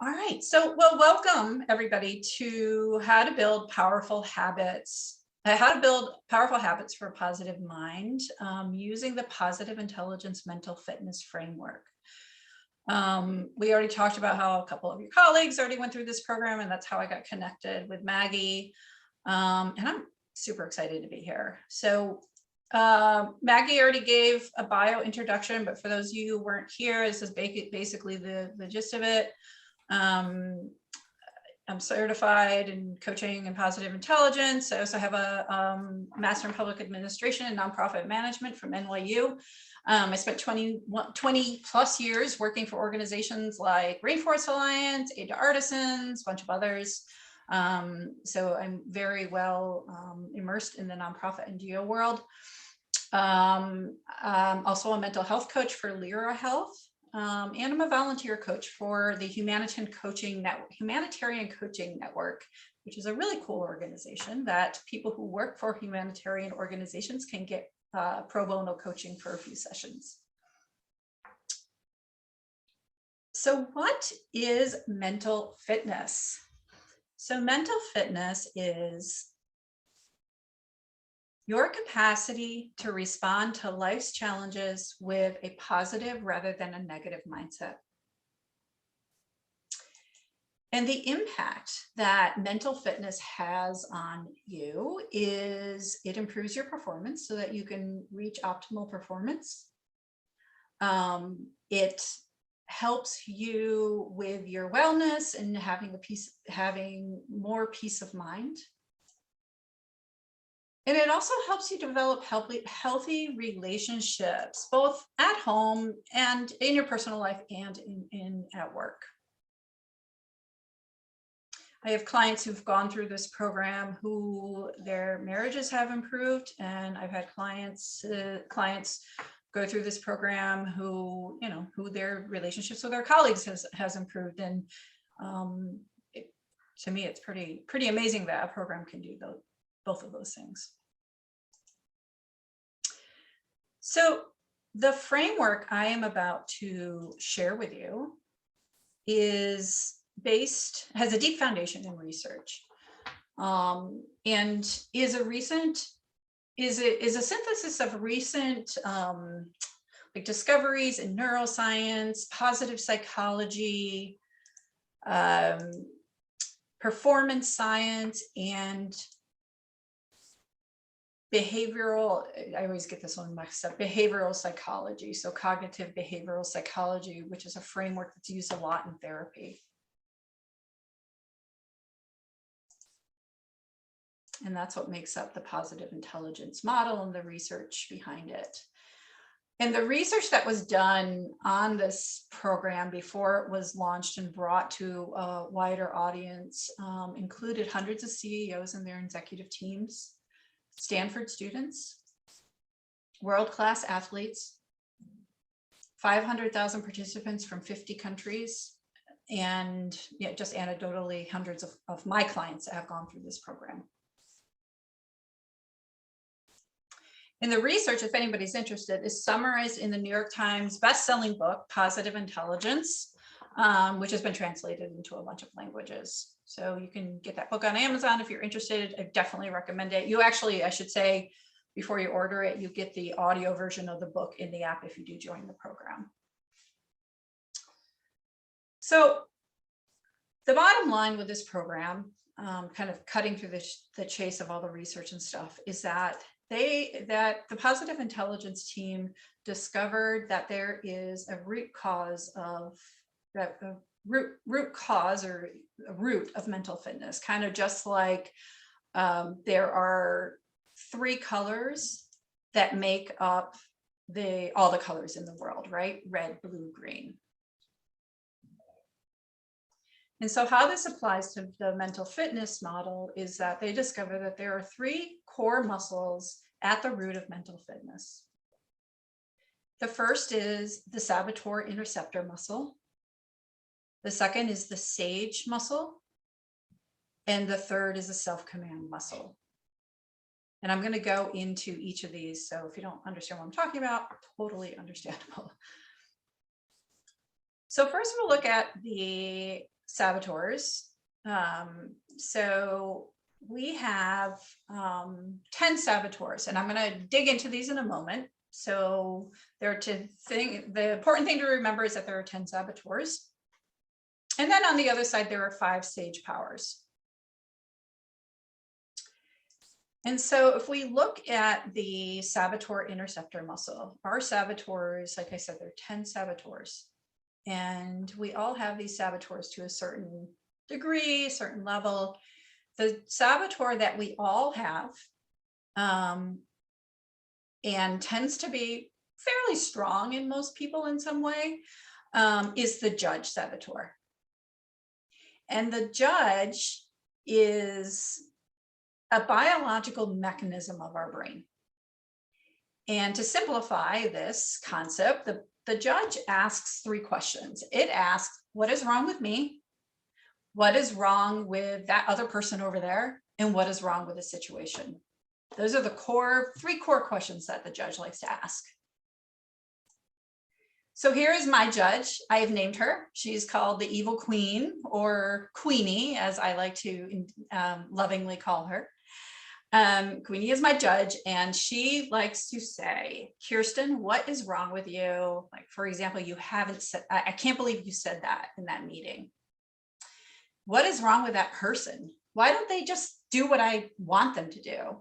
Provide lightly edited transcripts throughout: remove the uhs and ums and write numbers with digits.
All right, so welcome everybody to how to build powerful habits, for a positive mind using the positive intelligence mental fitness framework. We already talked about how a couple of your colleagues already went through this program, and that's how I got connected with Maggie. And I'm super excited to be here. So Maggie already gave a bio introduction, but for those of you who weren't here, this is basically the gist of it. I'm certified in coaching and positive intelligence. I also have a master in public administration and nonprofit management from NYU. I spent 20 plus years working for organizations like Rainforest Alliance, Aid to Artisans, a bunch of others. So I'm very well immersed in the nonprofit NGO world. I'm also a mental health coach for Lyra Health. And I'm a volunteer coach for the Humanitarian Coaching Network, which is a really cool organization that people who work for humanitarian organizations can get pro bono coaching for a few sessions. So what is mental fitness? So mental fitness is your capacity to respond to life's challenges with a positive rather than a negative mindset. And the impact that mental fitness has on you is it improves your performance so that you can reach optimal performance. It helps you with your wellness and having more peace of mind. And it also helps you develop healthy relationships, both at home and in your personal life and at work. I have clients who've gone through this program who their marriages have improved, and I've had clients go through this program who their relationships with their colleagues has improved. And to me, it's pretty amazing that a program can do both of those things. So the framework I am about to share with you has a deep foundation in research, and is a synthesis of recent like discoveries in neuroscience, positive psychology, performance science, and behavioral, I always get this one mixed up, behavioral psychology. So cognitive behavioral psychology, which is a framework that's used a lot in therapy. And that's what makes up the positive intelligence model and the research behind it. And the research that was done on this program before it was launched and brought to a wider audience included hundreds of CEOs and their executive teams, Stanford students, world-class athletes, 500,000 participants from 50 countries, and just anecdotally, hundreds of my clients that have gone through this program. And the research, if anybody's interested, is summarized in the New York Times best-selling book, Positive Intelligence, which has been translated into a bunch of languages. So you can get that book on Amazon if you're interested. I definitely recommend it. You actually, I should say, before you order it, you get the audio version of the book in the app if you do join the program. So the bottom line with this program, kind of cutting through the chase of all the research and stuff, is that the positive intelligence team discovered that there is a root cause of mental fitness, kind of just like there are 3 colors that make up all the colors in the world, right? Red, blue, green. And so how this applies to the mental fitness model is that they discover that there are 3 core muscles at the root of mental fitness. The first is the saboteur interceptor muscle. The second is the sage muscle. And the third is the SelfCommand muscle. And I'm going to go into each of these. So if you don't understand what I'm talking about, totally understandable. So first we'll look at the saboteurs. So we have 10 saboteurs, and I'm going to dig into these in a moment. So the important thing to remember is that there are 10 saboteurs. And then on the other side, there are 5 sage powers. And so if we look at the saboteur interceptor muscle, our saboteurs, like I said, there are 10 saboteurs. And we all have these saboteurs to a certain degree, a certain level. The saboteur that we all have and tends to be fairly strong in most people in some way is the judge saboteur. And the judge is a biological mechanism of our brain. And to simplify this concept, the judge asks 3 questions. It asks, what is wrong with me? What is wrong with that other person over there? And what is wrong with the situation? Those are the 3 core questions that the judge likes to ask. So here is my judge. I have named her. She's called the Evil Queen, or Queenie, as I like to lovingly call her. Queenie is my judge, and she likes to say, Kirsten, what is wrong with you? Like, for example, you haven't said, I can't believe you said that in that meeting. What is wrong with that person? Why don't they just do what I want them to do?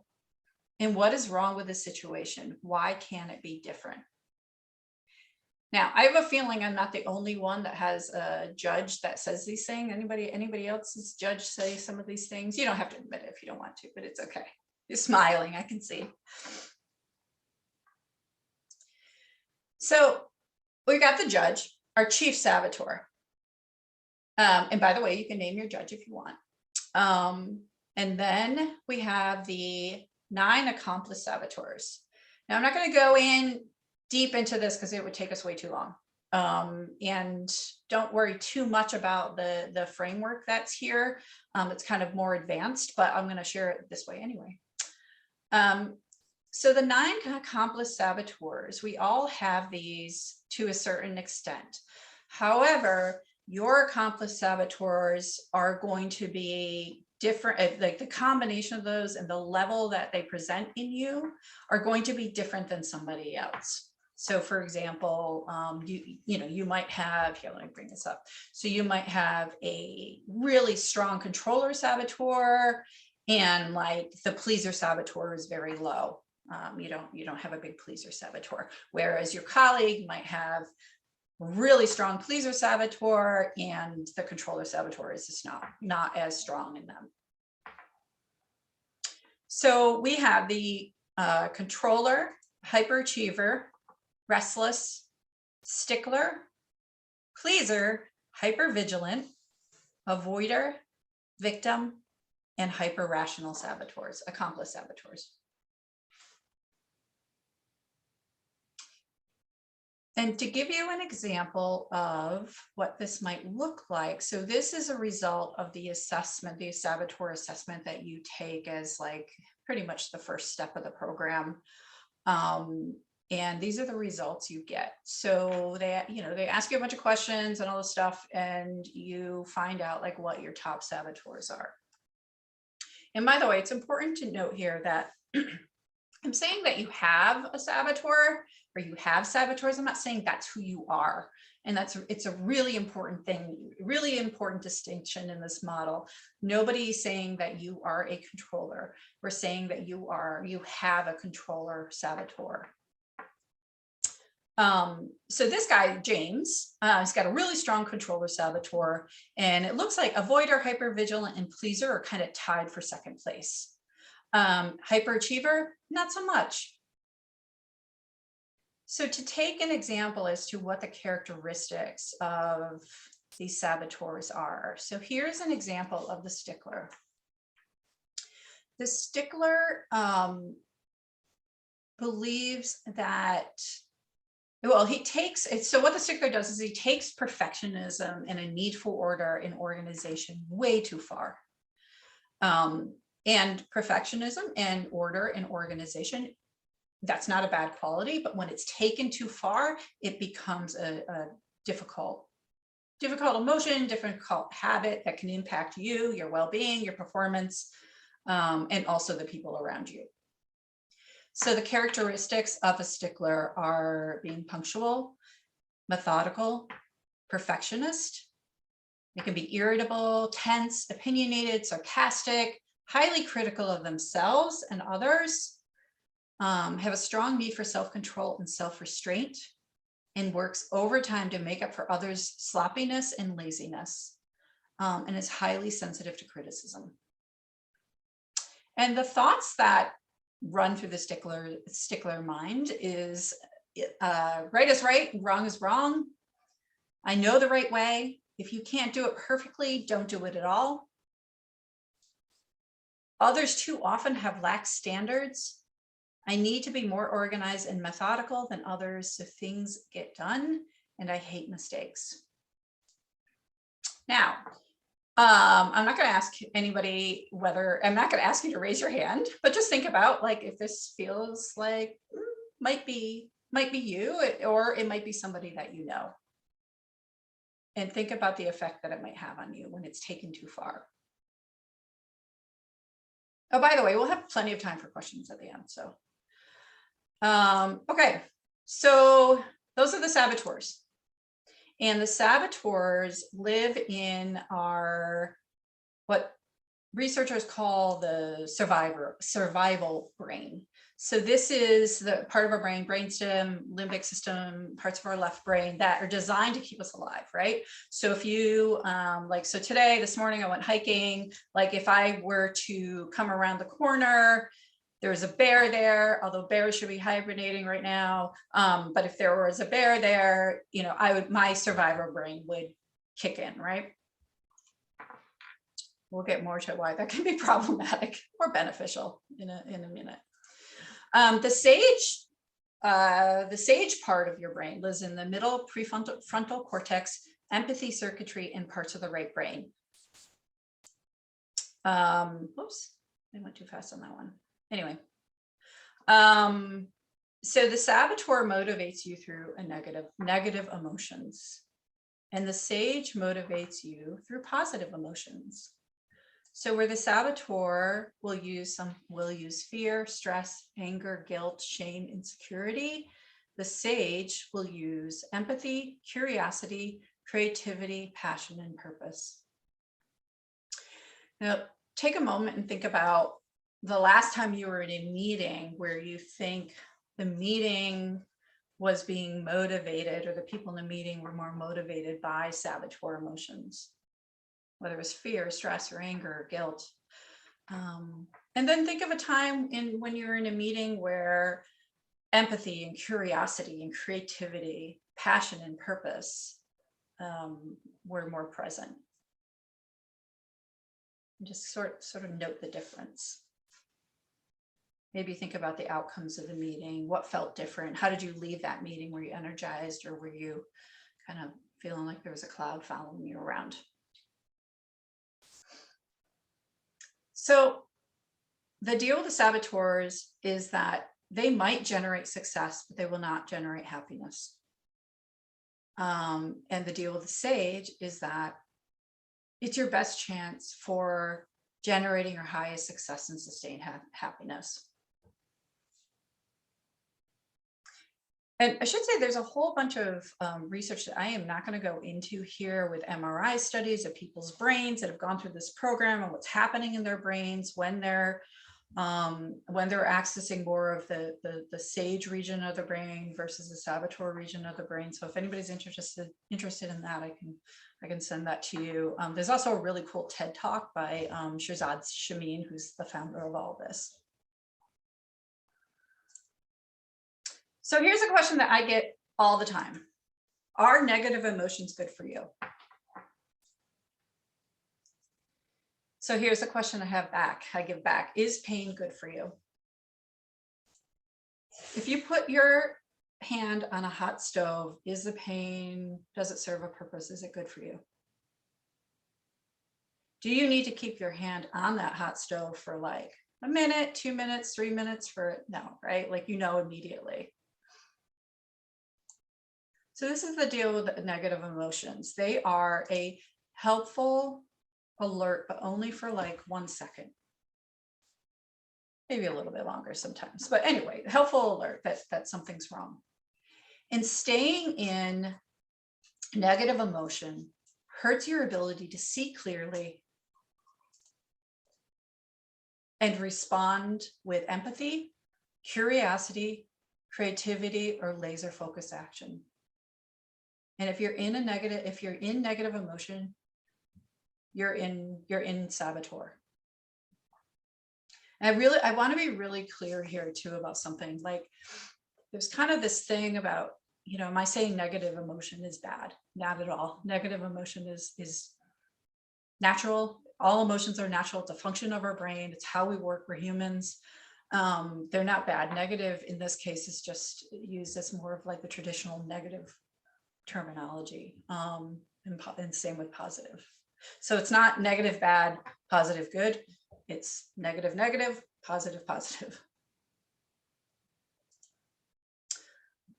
And what is wrong with the situation? Why can't it be different? Now, I have a feeling I'm not the only one that has a judge that says these things. Anybody else's judge say some of these things? You don't have to admit it if you don't want to, but it's okay. You're smiling, I can see. So we got the judge, our chief saboteur. And by the way, you can name your judge if you want. And then we have the 9 accomplice saboteurs. Now, I'm not going to go in deep into this because it would take us way too long. And don't worry too much about the framework that's here. It's kind of more advanced, but I'm going to share it this way anyway. So the 9 accomplice saboteurs, we all have these to a certain extent. However, your accomplice saboteurs are going to be different, like the combination of those and the level that they present in you are going to be different than somebody else. So for example, you might have, here, let me bring this up. So you might have a really strong controller saboteur, and like the pleaser saboteur is very low. You don't have a big pleaser saboteur, whereas your colleague might have really strong pleaser saboteur, and the controller saboteur is just not as strong in them. So we have the controller, hyperachiever, restless, stickler, pleaser, hypervigilant, avoider, victim, and hyper-rational saboteurs, accomplice saboteurs. And to give you an example of what this might look like, so this is a result of the assessment, the saboteur assessment that you take as like pretty much the first step of the program. And these are the results you get. So they ask you a bunch of questions and all this stuff, and you find out like what your top saboteurs are. And by the way, it's important to note here that I'm saying that you have a saboteur or you have saboteurs. I'm not saying that's who you are. And it's a really important thing, really important distinction in this model. Nobody's saying that you are a controller. We're saying that you have a controller saboteur. So this guy, James, he's got a really strong controller saboteur, and it looks like avoider, hypervigilant, and pleaser are kind of tied for second place. Hyperachiever, not so much. So to take an example as to what the characteristics of these saboteurs are. So here's an example of the stickler. The stickler believes that, well, so what the stickler does is he takes perfectionism and a need for order in organization way too far. And perfectionism and order in organization, that's not a bad quality, but when it's taken too far, it becomes a difficult difficult emotion, difficult habit that can impact you, your well-being, your performance, and also the people around you. So the characteristics of a stickler are being punctual, methodical, perfectionist. They can be irritable, tense, opinionated, sarcastic, highly critical of themselves and others, have a strong need for self-control and self-restraint, and works overtime to make up for others' sloppiness and laziness, and is highly sensitive to criticism. And the thoughts that run through the stickler mind is right is right, wrong is wrong. I know the right way. If you can't do it perfectly, don't do it at all. Others too often have lax standards. I need to be more organized and methodical than others so things get done, and I hate mistakes. Now, I'm not going to ask anybody I'm not going to ask you to raise your hand, but just think about like if this feels like might be you, or it might be somebody that you know. And think about the effect that it might have on you when it's taken too far. Oh, by the way, we'll have plenty of time for questions at the end. So, okay, so those are the saboteurs. And the saboteurs live in what researchers call the survival brain. So this is the part of our brain, brainstem, limbic system, parts of our left brain that are designed to keep us alive, right? So if you, so today, this morning I went hiking, like if I were to come around the corner, there's a bear there, although bears should be hibernating right now. But if there was a bear there, my survivor brain would kick in, right? We'll get more to why that can be problematic or beneficial in a minute. The sage part of your brain lives in the middle prefrontal cortex, empathy circuitry, and parts of the right brain. Oops, I went too fast on that one. Anyway, so the saboteur motivates you through negative emotions, and the sage motivates you through positive emotions. So where the saboteur will use fear, stress, anger, guilt, shame, insecurity, the sage will use empathy, curiosity, creativity, passion, and purpose. Now, take a moment and think about the last time you were in a meeting where you think the meeting was being motivated, or the people in the meeting were more motivated by saboteur emotions, whether it was fear, stress, or anger, or guilt. And then think of a time when you were in a meeting where empathy and curiosity and creativity, passion and purpose were more present. And just sort of note the difference. Maybe think about the outcomes of the meeting. What felt different? How did you leave that meeting? Were you energized, or were you kind of feeling like there was a cloud following you around? So the deal with the saboteurs is that they might generate success, but they will not generate happiness. And the deal with the sage is that it's your best chance for generating your highest success and sustained happiness. And I should say there's a whole bunch of research that I am not going to go into here with MRI studies of people's brains that have gone through this program and what's happening in their brains when they're accessing more of the sage region of the brain versus the saboteur region of the brain. So if anybody's interested in that, I can send that to you. There's also a really cool TED Talk by Shirzad Chamine, who's the founder of all this. So here's a question that I get all the time. Are negative emotions good for you? So here's a question I give back. Is pain good for you? If you put your hand on a hot stove, does it serve a purpose? Is it good for you? Do you need to keep your hand on that hot stove for like a minute, 2 minutes, 3 minutes no, right? Like, immediately. So this is the deal with negative emotions. They are a helpful alert, but only for like 1 second. Maybe a little bit longer sometimes. But anyway, helpful alert that something's wrong. And staying in negative emotion hurts your ability to see clearly and respond with empathy, curiosity, creativity, or laser focused action. And if you're in negative emotion, you're in saboteur. And I want to be really clear here too about something. Like, there's kind of this thing about, am I saying negative emotion is bad? Not at all. Negative emotion is natural. All emotions are natural. It's a function of our brain. It's how we work. We're humans. They're not bad. Negative in this case is just used as more of like the traditional negative terminology, and same with positive. So it's not negative, bad, positive, good. It's negative, negative, positive, positive.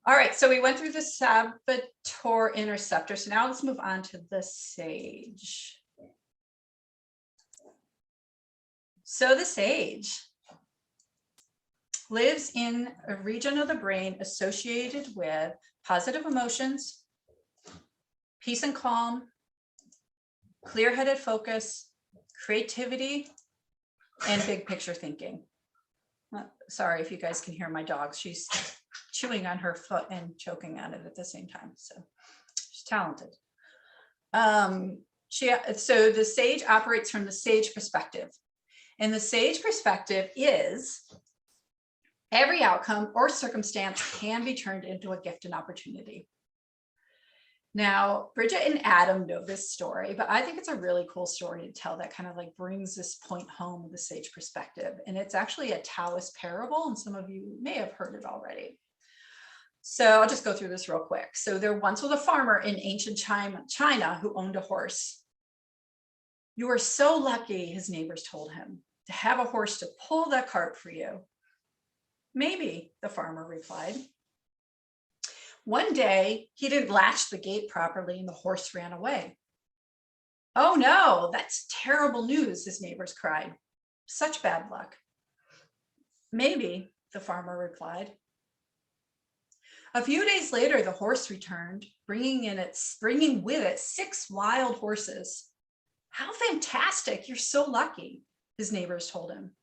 All right, so we went through the saboteur interceptor. So now let's move on to the sage. So the sage lives in a region of the brain associated with positive emotions, peace and calm, clear-headed focus, creativity, and big picture thinking. Sorry if you guys can hear my dog. She's chewing on her foot and choking on it at the same time. So she's talented. So the sage operates from the sage perspective. And the sage perspective is every outcome or circumstance can be turned into a gift and opportunity. Now, Bridget and Adam know this story, but I think it's a really cool story to tell that kind of like brings this point home of the sage perspective. And it's actually a Tois parable, and some of you may have heard it already. So I'll just go through this real quick. So there once was a farmer in ancient China who owned a horse. "You are so lucky," his neighbors told him, "to have a horse to pull that cart for you." "Maybe," the farmer replied. One day, he didn't latch the gate properly and the horse ran away. "Oh no, that's terrible news," his neighbors cried. "Such bad luck." "Maybe," the farmer replied. A few days later, the horse returned, bringing with it 6 wild horses. "How fantastic, you're so lucky," his neighbors told him.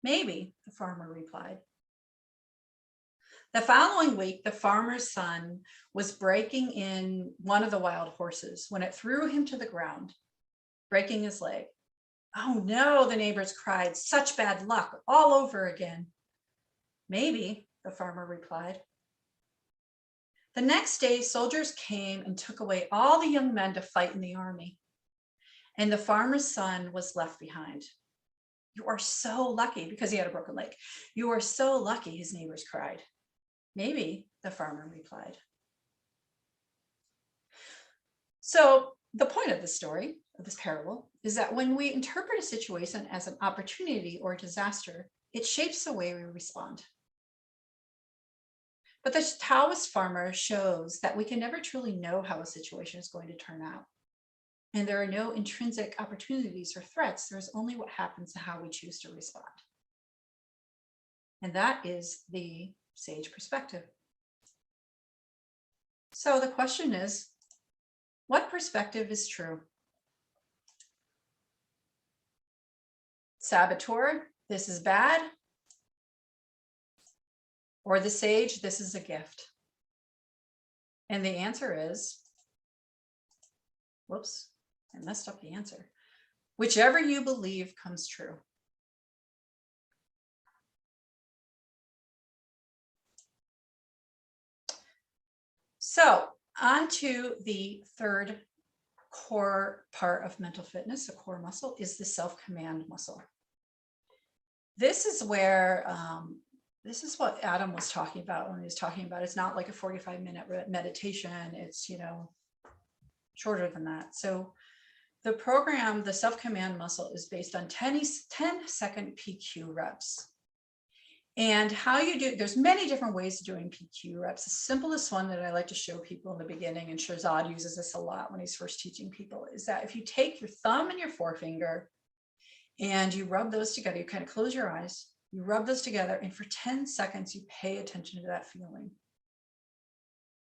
"Maybe," the farmer replied. The following week, the farmer's son was breaking in one of the wild horses when it threw him to the ground, breaking his leg. "Oh no," the neighbors cried, "such bad luck all over again." "Maybe," the farmer replied. The next day, soldiers came and took away all the young men to fight in the army, and the farmer's son was left behind. "You are so lucky," because he had a broken leg. "You are so lucky," his neighbors cried. "Maybe," the farmer replied. So the point of this story, of this parable, is that when we interpret a situation as an opportunity or a disaster, it shapes the way we respond. But the Taoist farmer shows that we can never truly know how a situation is going to turn out. And there are no intrinsic opportunities or threats. There's only what happens to how we choose to respond. And that is the sage perspective. So the question is, what perspective is true? Saboteur, this is bad. Or the sage, this is a gift. And the answer is, whoops, I messed up the answer. Whichever you believe comes true. So on to the third core part of mental fitness, a core muscle, is the self-command muscle. This is where, this is what Adam was talking about when he was talking about, it's not like a 45-minute meditation, it's, shorter than that. So the program, the self-command muscle, is based on 10-second PQ reps. And how you do, there's many different ways of doing PQ reps. The simplest one that I like to show people in the beginning, and Shahzad uses this a lot when he's first teaching people, is that if you take your thumb and your forefinger and you rub those together, you kind of close your eyes, you rub those together, and for 10 seconds, you pay attention to that feeling.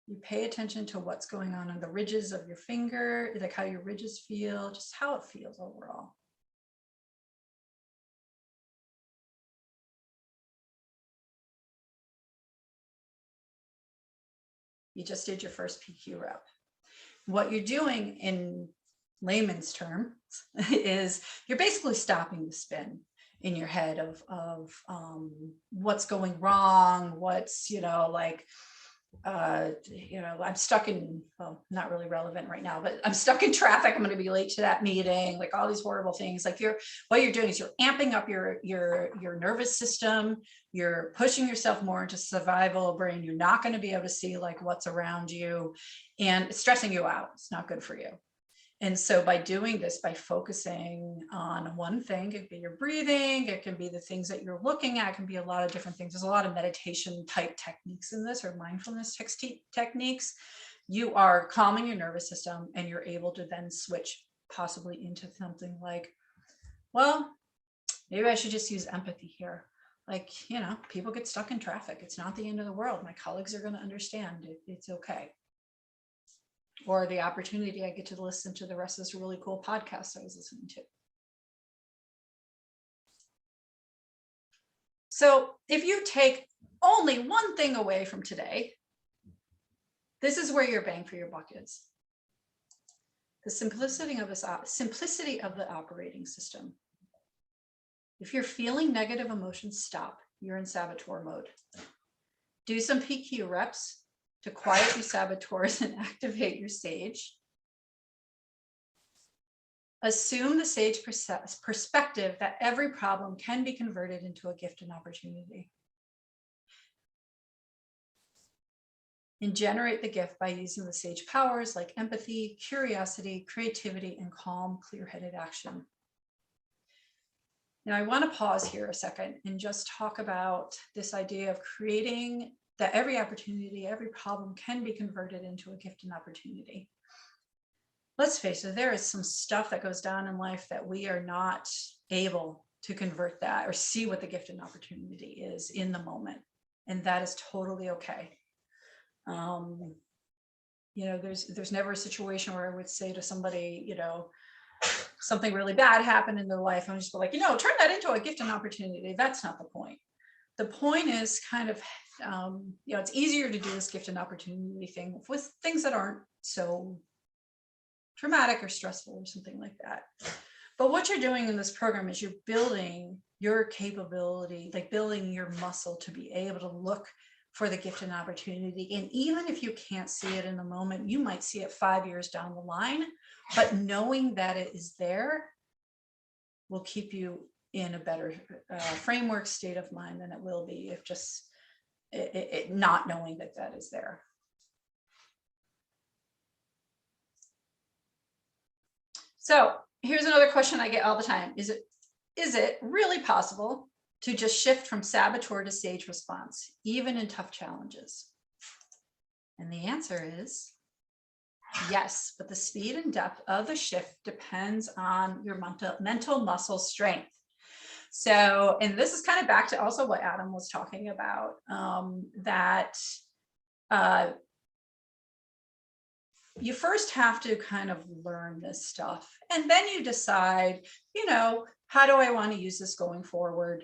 You pay attention to what's going on the ridges of your finger, like how your ridges feel, just how it feels overall. You just did your first PQ rep. What you're doing in layman's terms is you're basically stopping the spin in your head of what's going wrong, what's, I'm stuck in, well, not really relevant right now, but I'm stuck in traffic. I'm going to be late to that meeting, like all these horrible things. Like what you're doing is you're amping up your nervous system. You're pushing yourself more into survival brain. You're not going to be able to see like what's around you, and it's stressing you out. It's not good for you. And so by doing this, by focusing on one thing, it could be your breathing, it can be the things that you're looking at, it can be a lot of different things. There's a lot of meditation type techniques in this, or mindfulness techniques. You are calming your nervous system, and you're able to then switch possibly into something like, well, maybe I should just use empathy here. Like, people get stuck in traffic. It's not the end of the world. My colleagues are going to understand. It's okay. Or the opportunity I get to listen to the rest of this really cool podcast I was listening to. So if you take only one thing away from today, this is where your bang for your buck is. The simplicity of the operating system. If you're feeling negative emotions, stop. You're in saboteur mode. Do some PQ reps to quiet your saboteurs and activate your sage. Assume the sage perspective that every problem can be converted into a gift and opportunity. And generate the gift by using the sage powers like empathy, curiosity, creativity, and calm, clear-headed action. Now, I want to pause here a second and just talk about this idea of creating that every opportunity, every problem can be converted into a gift and opportunity. Let's face it, there is some stuff that goes down in life that we are not able to convert that or see what the gift and opportunity is in the moment. And that is totally okay. There's never a situation where I would say to somebody, something really bad happened in their life, and I'm just like, turn that into a gift and opportunity. That's not the point. The point is kind of, it's easier to do this gift and opportunity thing with things that aren't so traumatic or stressful or something like that. But what you're doing in this program is you're building your capability, like building your muscle to be able to look for the gift and opportunity. And even if you can't see it in the moment, you might see it 5 years down the line, but knowing that it is there will keep you in a better framework state of mind than it will be if just not knowing that that is there. So here's another question I get all the time. Is it really possible to just shift from saboteur to sage response, even in tough challenges? And the answer is yes, but the speed and depth of the shift depends on your mental muscle strength. So, and this is kind of back to also what Adam was talking about, that you first have to kind of learn this stuff, and then you decide, how do I want to use this going forward?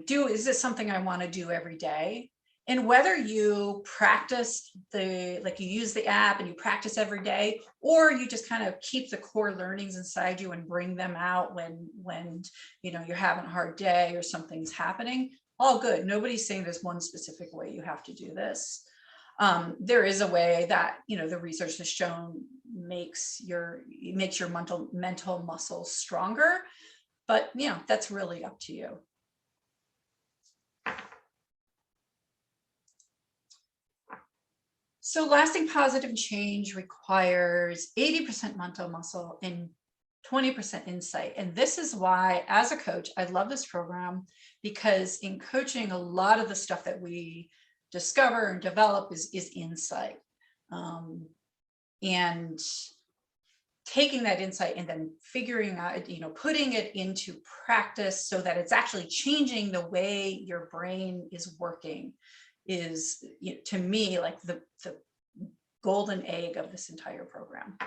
Is this something I want to do every day? And whether you practice you use the app and you practice every day, or you just kind of keep the core learnings inside you and bring them out when you're having a hard day or something's happening, all good. Nobody's saying there's one specific way you have to do this. There is a way that, the research has shown makes your mental muscle stronger, but that's really up to you. So lasting positive change requires 80% mental muscle and 20% insight. And this is why, as a coach, I love this program, because in coaching, a lot of the stuff that we discover and develop is insight. And taking that insight and then figuring out, putting it into practice so that it's actually changing the way your brain is working is, to me, like the golden egg of this entire program.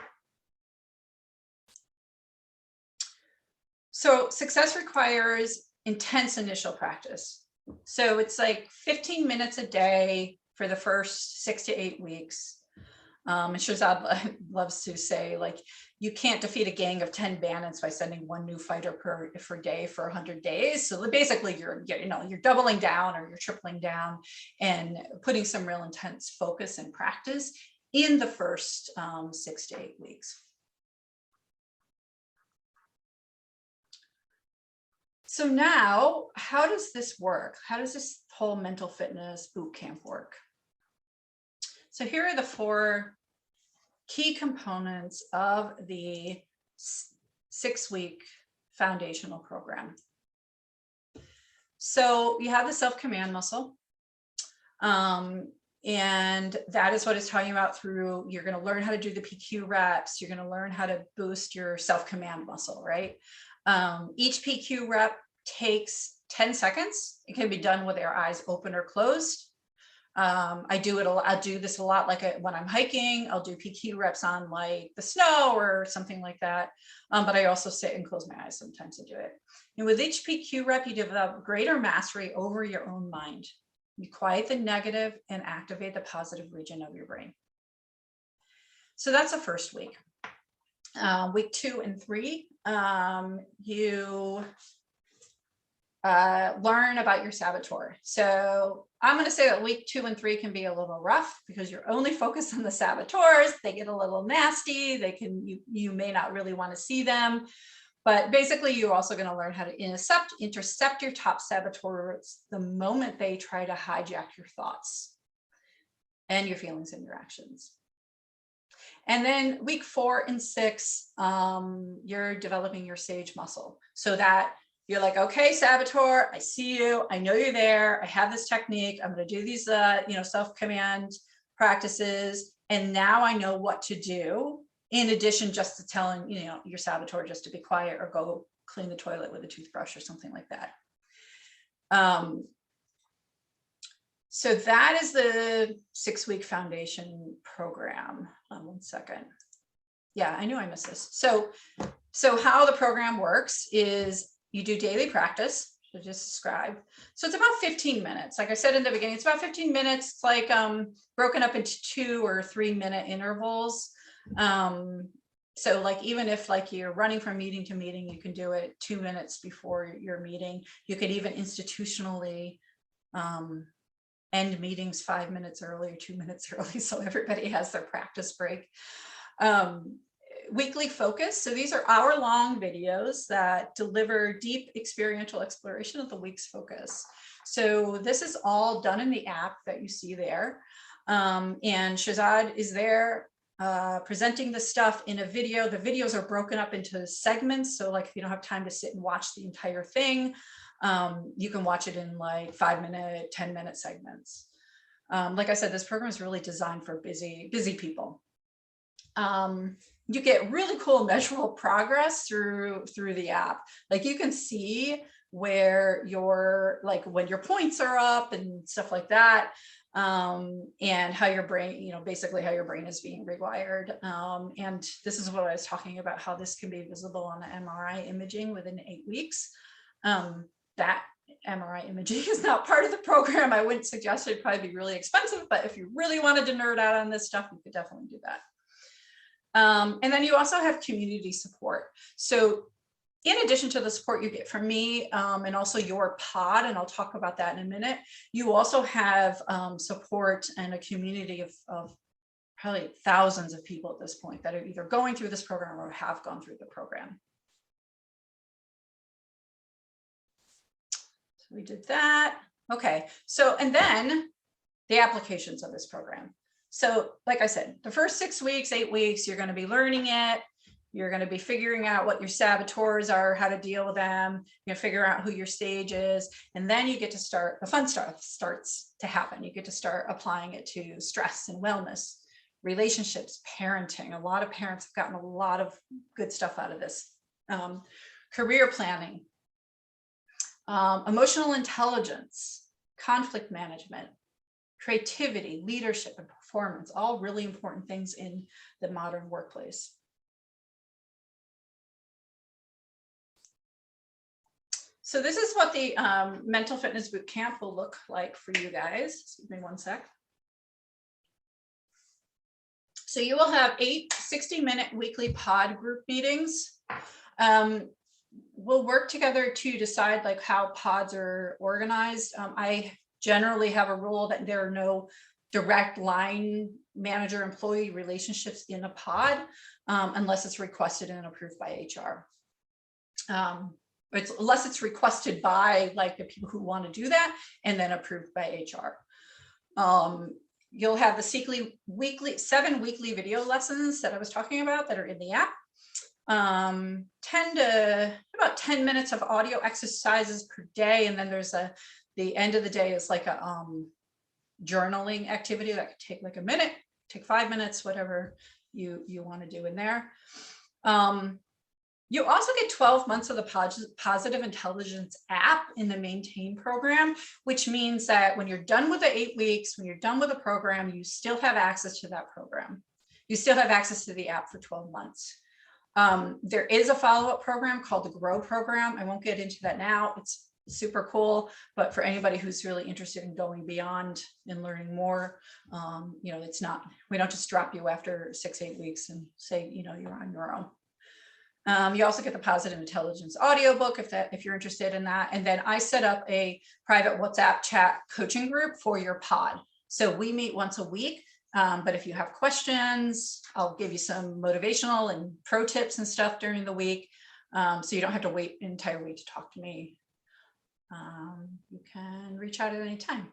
So success requires intense initial practice. So it's like 15 minutes a day for the first 6 to 8 weeks. And Shahzad loves to say, like, you can't defeat a gang of 10 bandits by sending one new fighter per day for 100 days. So basically you're doubling down or you're tripling down and putting some real intense focus and practice in the first 6 to 8 weeks. So now, how does this work? How does this whole mental fitness boot camp work? So here are the 4 key components of the 6-week foundational program. So you have the SelfCommand muscle. And that is what it's talking about through, you're going to learn how to do the PQ reps. You're going to learn how to boost your SelfCommand muscle, right? Each PQ rep takes 10 seconds. It can be done with your eyes open or closed. I do this a lot, like when I'm hiking, I'll do PQ reps on like the snow or something like that. But I also sit and close my eyes sometimes to do it. And with each PQ rep, you develop greater mastery over your own mind. You quiet the negative and activate the positive region of your brain. So that's the first week. Week 2 and 3, you learn about your saboteur. So I'm going to say that week 2 and 3 can be a little rough because you're only focused on the saboteurs. They get a little nasty. You may not really want to see them, but basically you're also going to learn how to intercept your top saboteurs the moment they try to hijack your thoughts and your feelings and your actions. And then week 4 and 6, you're developing your sage muscle so that you're like, okay, saboteur, I see you. I know you're there. I have this technique. I'm going to do these, self-command practices. And now I know what to do in addition just to telling, your saboteur just to be quiet or go clean the toilet with a toothbrush or something like that. So that is the 6-week foundation program. 1 second. Yeah, I knew I missed this. So how the program works is you do daily practice, so just described. So it's about 15 minutes. Like I said in the beginning, it's about 15 minutes. It's like broken up into 2 or 3 minute intervals. So like, even if like you're running from meeting to meeting, you can do it 2 minutes before your meeting. You could even institutionally end meetings 5 minutes early or 2 minutes early, so everybody has their practice break. Weekly focus. So these are hour-long videos that deliver deep experiential exploration of the week's focus. So this is all done in the app that you see there. And Shahzad is there presenting the stuff in a video. The videos are broken up into segments. So like if you don't have time to sit and watch the entire thing, you can watch it in like 5-minute, 10-minute segments. Like I said, this program is really designed for busy people. You get really cool measurable progress through the app. Like you can see where when your points are up and stuff like that, and how your brain, basically how your brain is being rewired. And this is what I was talking about, how this can be visible on the MRI imaging within 8 weeks. That MRI imaging is not part of the program. I wouldn't suggest it. It'd probably be really expensive, but if you really wanted to nerd out on this stuff, you could definitely do that. And then you also have community support. So in addition to the support you get from me and also your pod, and I'll talk about that in a minute, you also have support and a community of probably thousands of people at this point that are either going through this program or have gone through the program. So we did that. Okay, so and then the applications of this program. So like I said, the first 6 weeks, 8 weeks, you're going to be learning it. You're going to be figuring out what your saboteurs are, how to deal with them, figure out who your stage is. And then you get to start, the fun stuff starts to happen. You get to start applying it to stress and wellness, relationships, parenting. A lot of parents have gotten a lot of good stuff out of this. Career planning, emotional intelligence, conflict management, creativity, leadership, and performance, all really important things in the modern workplace. So this is what the mental fitness boot camp will look like for you guys. Excuse me one sec. So you will have 8 60-minute weekly pod group meetings. We'll work together to decide like how pods are organized. I generally have a rule that there are no direct line manager-employee relationships in a pod unless it's requested and approved by HR. Unless it's requested by like the people who want to do that and then approved by HR. You'll have the 7 weekly video lessons that I was talking about that are in the app. 10 minutes of audio exercises per day. And then there's the end of the day is like a journaling activity that could take like a minute, take 5 minutes, whatever you want to do in there. You also get 12 months of the Positive Intelligence app in the Maintain program, which means that when you're done with the 8 weeks, when you're done with the program, you still have access to that program. You still have access to the app for 12 months. There is a follow-up program called the Grow program. I won't get into that now. It's super cool, but for anybody who's really interested in going beyond and learning more, it's not, we don't just drop you after 6-8 weeks and say, you're on your own. You also get the Positive Intelligence audiobook if you're interested in that. And then I set up a private WhatsApp chat coaching group for your pod. So we meet once a week, but if you have questions, I'll give you some motivational and pro tips and stuff during the week. So you don't have to wait an entire week to talk to me. You can reach out at any time.